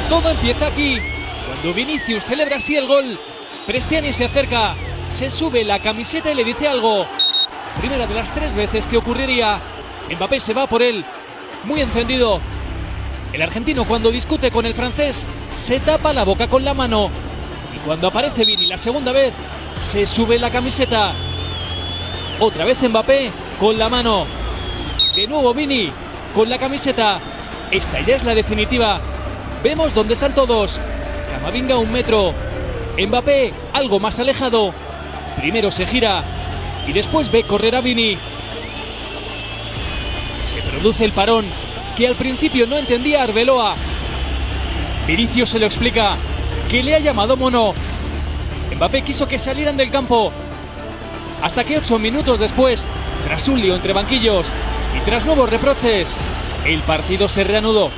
Todo empieza aquí. Cuando Vinicius celebra así el gol, Prestiani se acerca, se sube la camiseta y le dice algo. Primera de las 3 veces que ocurriría. Mbappé se va por él, muy encendido. El argentino, cuando discute con el francés, se tapa la boca con la mano. Y cuando aparece Vini la segunda vez, se sube la camiseta. Otra vez Mbappé con la mano. De nuevo Vini con la camiseta. Esta ya es la definitiva. Vemos dónde están todos. Camavinga a 1 metro. Mbappé algo más alejado. Primero se gira y después ve correr a Vini. Se produce el parón que al principio no entendía Arbeloa. Vinicius se lo explica, que le ha llamado mono. Mbappé quiso que salieran del campo. Hasta que 8 minutos después, tras un lío entre banquillos y tras nuevos reproches, el partido se reanudó.